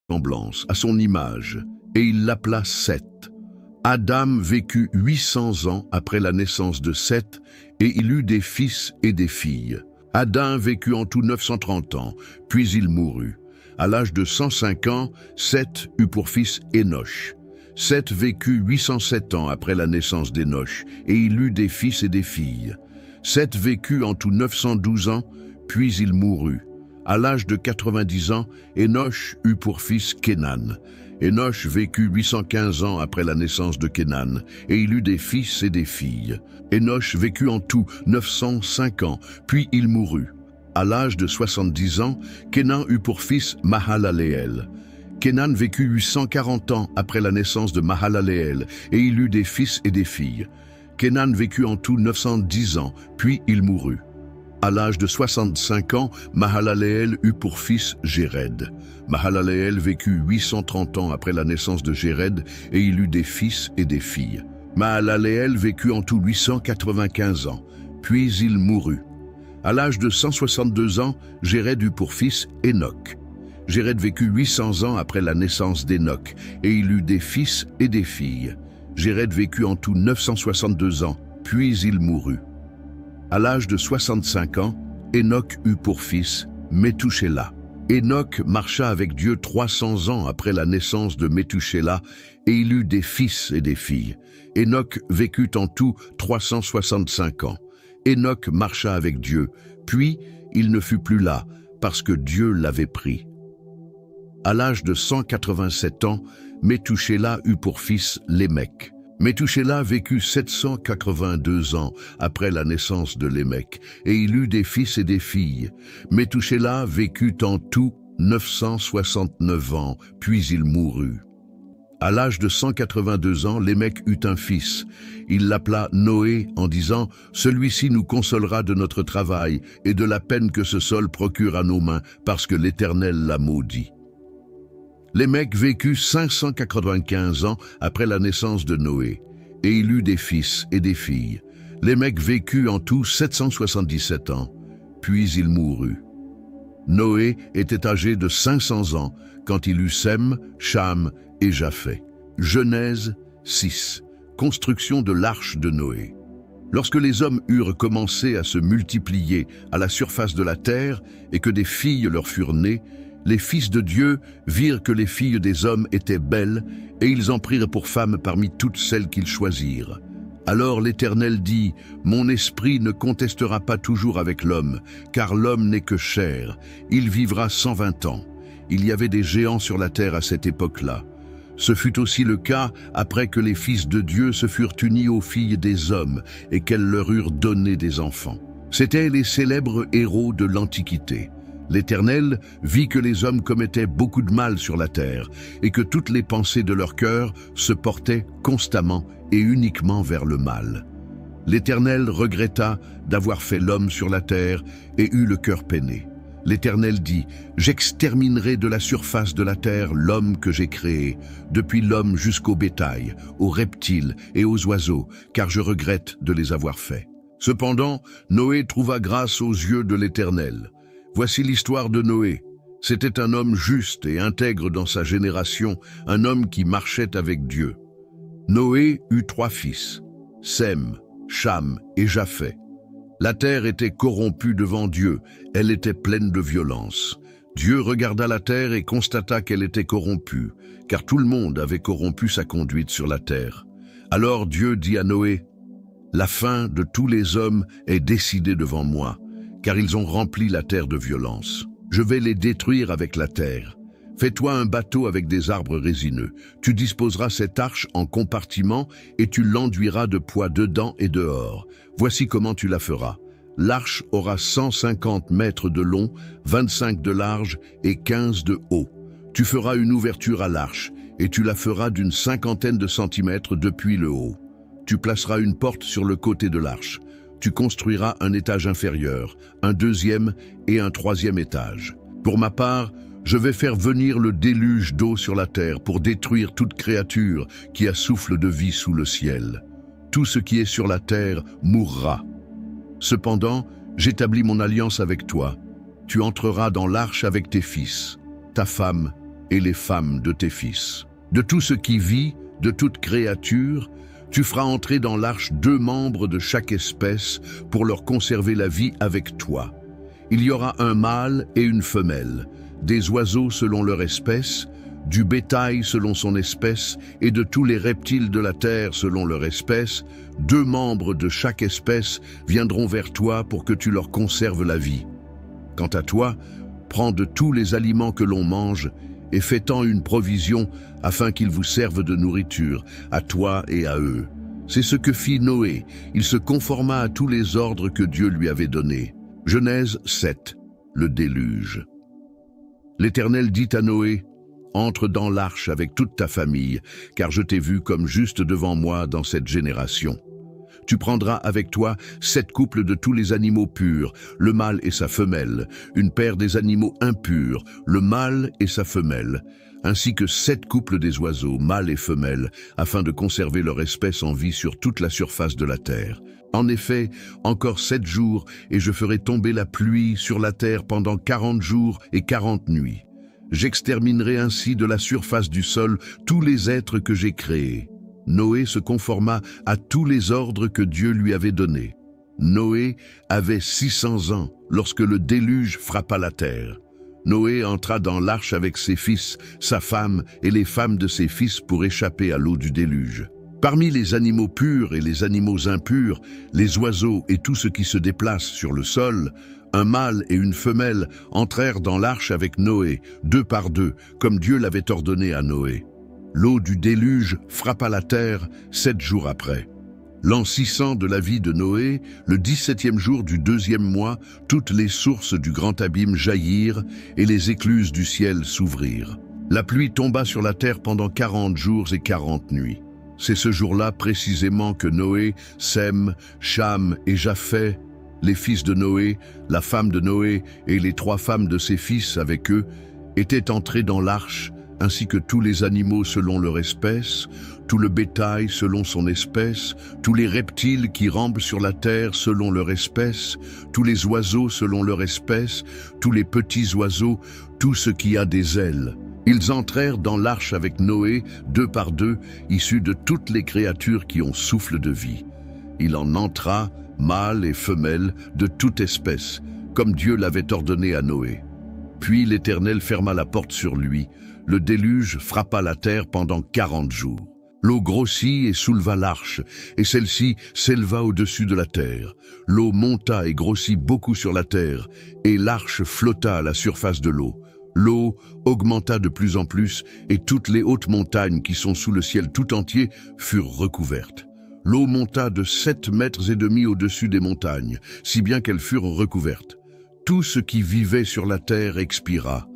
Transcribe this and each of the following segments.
ressemblance, à son image, et il l'appela Seth. Adam vécut 800 ans après la naissance de Seth, et il eut des fils et des filles. Adam vécut en tout 930 ans, puis il mourut. À l'âge de 105 ans, Seth eut pour fils Énoch. Seth vécut 807 ans après la naissance d'Énoch, et il eut des fils et des filles. Seth vécut en tout 912 ans, puis il mourut. À l'âge de 90 ans, Énoch eut pour fils Kénan. Énoch vécut 815 ans après la naissance de Kénan, et il eut des fils et des filles. Énoch vécut en tout 905 ans, puis il mourut. À l'âge de 70 ans, Kénan eut pour fils Mahalaléel. Kénan vécut 840 ans après la naissance de Mahalaléel, et il eut des fils et des filles. Kénan vécut en tout 910 ans, puis il mourut. À l'âge de 65 ans, Mahalaléel eut pour fils Jéred. Mahalaléel vécut 830 ans après la naissance de Jéred, et il eut des fils et des filles. Mahalaléel vécut en tout 895 ans, puis il mourut. À l'âge de 162 ans, Jéred eut pour fils Énoch. Jéred vécut 800 ans après la naissance d'Énoch, et il eut des fils et des filles. Jéred vécut en tout 962 ans, puis il mourut. À l'âge de 65 ans, Énoch eut pour fils Métouchéla. Énoch marcha avec Dieu 300 ans après la naissance de Métouchéla, et il eut des fils et des filles. Énoch vécut en tout 365 ans. Énoch marcha avec Dieu, puis il ne fut plus là, parce que Dieu l'avait pris. À l'âge de 187 ans, Métouchéla eut pour fils Lémec. Métouchéla vécut 782 ans après la naissance de Lémec, et il eut des fils et des filles. Métouchéla vécut en tout 969 ans, puis il mourut. À l'âge de 182 ans, Lémec eut un fils. Il l'appela Noé en disant « Celui-ci nous consolera de notre travail et de la peine que ce sol procure à nos mains, parce que l'Éternel l'a maudit. » Lémec vécut 595 ans après la naissance de Noé, et il eut des fils et des filles. Lémec vécut en tout 777 ans, puis il mourut. Noé était âgé de 500 ans quand il eut Sem, Cham et Japheth. Genèse 6. Construction de l'arche de Noé. Lorsque les hommes eurent commencé à se multiplier à la surface de la terre et que des filles leur furent nées, les fils de Dieu virent que les filles des hommes étaient belles, et ils en prirent pour femmes parmi toutes celles qu'ils choisirent. Alors l'Éternel dit, « Mon esprit ne contestera pas toujours avec l'homme, car l'homme n'est que chair, il vivra 120 ans. » Il y avait des géants sur la terre à cette époque-là. Ce fut aussi le cas après que les fils de Dieu se furent unis aux filles des hommes et qu'elles leur eurent donné des enfants. C'étaient les célèbres héros de l'Antiquité. L'Éternel vit que les hommes commettaient beaucoup de mal sur la terre et que toutes les pensées de leur cœur se portaient constamment et uniquement vers le mal. L'Éternel regretta d'avoir fait l'homme sur la terre et eut le cœur peiné. L'Éternel dit, « J'exterminerai de la surface de la terre l'homme que j'ai créé, depuis l'homme jusqu'au bétail, aux reptiles et aux oiseaux, car je regrette de les avoir faits. » Cependant, Noé trouva grâce aux yeux de l'Éternel. Voici l'histoire de Noé. C'était un homme juste et intègre dans sa génération, un homme qui marchait avec Dieu. Noé eut 3 fils, Sem, Cham et Japheth. La terre était corrompue devant Dieu, elle était pleine de violence. Dieu regarda la terre et constata qu'elle était corrompue, car tout le monde avait corrompu sa conduite sur la terre. Alors Dieu dit à Noé, « La fin de tous les hommes est décidée devant moi, car ils ont rempli la terre de violence. Je vais les détruire avec la terre. Fais-toi un bateau avec des arbres résineux. Tu disposeras cette arche en compartiments et tu l'enduiras de poids dedans et dehors. Voici comment tu la feras. L'arche aura 150 mètres de long, 25 de large et 15 de haut. Tu feras une ouverture à l'arche et tu la feras d'une 50aine de centimètres depuis le haut. Tu placeras une porte sur le côté de l'arche. Tu construiras un étage inférieur, un 2e et un 3e étage. Pour ma part, je vais faire venir le déluge d'eau sur la terre pour détruire toute créature qui a souffle de vie sous le ciel. Tout ce qui est sur la terre mourra. Cependant, j'établis mon alliance avec toi. Tu entreras dans l'arche avec tes fils, ta femme et les femmes de tes fils. De tout ce qui vit, de toute créature, tu feras entrer dans l'arche 2 membres de chaque espèce pour leur conserver la vie avec toi. Il y aura un mâle et une femelle, des oiseaux selon leur espèce, du bétail selon son espèce et de tous les reptiles de la terre selon leur espèce. 2 membres de chaque espèce viendront vers toi pour que tu leur conserves la vie. Quant à toi, prends de tous les aliments que l'on mange et fais-en une provision afin qu'ils vous servent de nourriture, à toi et à eux. C'est ce que fit Noé. Il se conforma à tous les ordres que Dieu lui avait donnés. Genèse 7, le déluge. L'Éternel dit à Noé, « Entre dans l'arche avec toute ta famille, car je t'ai vu comme juste devant moi dans cette génération. Tu prendras avec toi 7 couples de tous les animaux purs, le mâle et sa femelle, une paire des animaux impurs, le mâle et sa femelle, ainsi que 7 couples des oiseaux, mâles et femelles, afin de conserver leur espèce en vie sur toute la surface de la terre. En effet, encore 7 jours, et je ferai tomber la pluie sur la terre pendant 40 jours et 40 nuits. J'exterminerai ainsi de la surface du sol tous les êtres que j'ai créés. » Noé se conforma à tous les ordres que Dieu lui avait donnés. Noé avait 600 ans lorsque le déluge frappa la terre. Noé entra dans l'arche avec ses fils, sa femme et les femmes de ses fils pour échapper à l'eau du déluge. Parmi les animaux purs et les animaux impurs, les oiseaux et tout ce qui se déplace sur le sol, un mâle et une femelle entrèrent dans l'arche avec Noé, 2 par 2, comme Dieu l'avait ordonné à Noé. L'eau du déluge frappa la terre 7 jours après. L'an 600 de la vie de Noé, le 17e jour du 2e mois, toutes les sources du grand abîme jaillirent et les écluses du ciel s'ouvrirent. La pluie tomba sur la terre pendant 40 jours et 40 nuits. C'est ce jour-là précisément que Noé, Sem, Cham et Japheth, les fils de Noé, la femme de Noé et les 3 femmes de ses fils avec eux, étaient entrés dans l'arche, ainsi que tous les animaux selon leur espèce, tout le bétail selon son espèce, tous les reptiles qui rampent sur la terre selon leur espèce, tous les oiseaux selon leur espèce, tous les petits oiseaux, tout ce qui a des ailes. Ils entrèrent dans l'arche avec Noé, 2 par 2, issus de toutes les créatures qui ont souffle de vie. Il en entra, mâle et femelle, de toute espèce, comme Dieu l'avait ordonné à Noé. Puis l'Éternel ferma la porte sur lui. Le déluge frappa la terre pendant 40 jours. L'eau grossit et souleva l'arche, et celle-ci s'éleva au-dessus de la terre. L'eau monta et grossit beaucoup sur la terre, et l'arche flotta à la surface de l'eau. L'eau augmenta de plus en plus, et toutes les hautes montagnes qui sont sous le ciel tout entier furent recouvertes. L'eau monta de 7,5 mètres au-dessus des montagnes, si bien qu'elles furent recouvertes. Tout ce qui vivait sur la terre expira,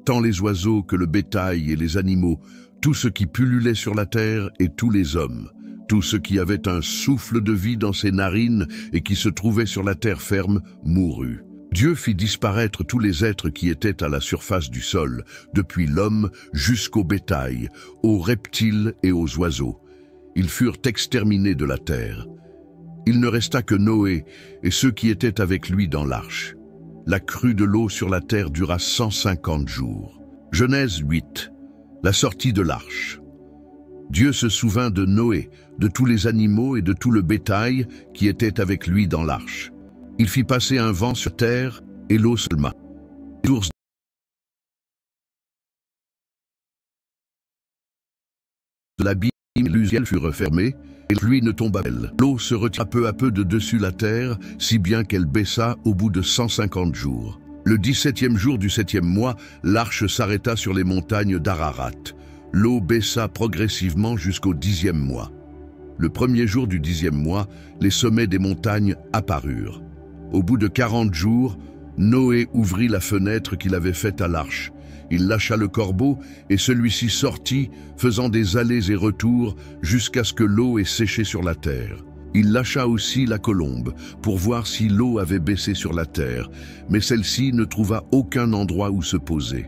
tant les oiseaux que le bétail et les animaux, tout ce qui pullulait sur la terre et tous les hommes, tout ce qui avait un souffle de vie dans ses narines et qui se trouvait sur la terre ferme, mourut. Dieu fit disparaître tous les êtres qui étaient à la surface du sol, depuis l'homme jusqu'au bétail, aux reptiles et aux oiseaux. Ils furent exterminés de la terre. Il ne resta que Noé et ceux qui étaient avec lui dans l'arche. La crue de l'eau sur la terre dura 150 jours. Genèse 8. La sortie de l'arche. Dieu se souvint de Noé, de tous les animaux et de tout le bétail qui étaient avec lui dans l'arche. Il fit passer un vent sur terre et l'eau se calma. Les ours de l'abîme et le ciel furent refermés, et la pluie ne tomba pas. L'eau se retira peu à peu de dessus la terre, si bien qu'elle baissa au bout de 150 jours. Le 17e jour du 7e mois, l'arche s'arrêta sur les montagnes d'Ararat. L'eau baissa progressivement jusqu'au 10e mois. Le 1er jour du 10e mois, les sommets des montagnes apparurent. Au bout de 40 jours, Noé ouvrit la fenêtre qu'il avait faite à l'arche. Il lâcha le corbeau et celui-ci sortit, faisant des allers et retours jusqu'à ce que l'eau ait séché sur la terre. Il lâcha aussi la colombe pour voir si l'eau avait baissé sur la terre, mais celle-ci ne trouva aucun endroit où se poser.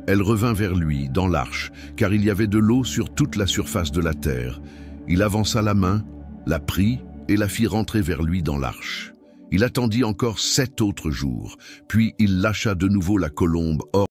Elle revint vers lui, dans l'arche, car il y avait de l'eau sur toute la surface de la terre. Il avança la main, la prit et la fit rentrer vers lui dans l'arche. Il attendit encore 7 autres jours, puis il lâcha de nouveau la colombe hors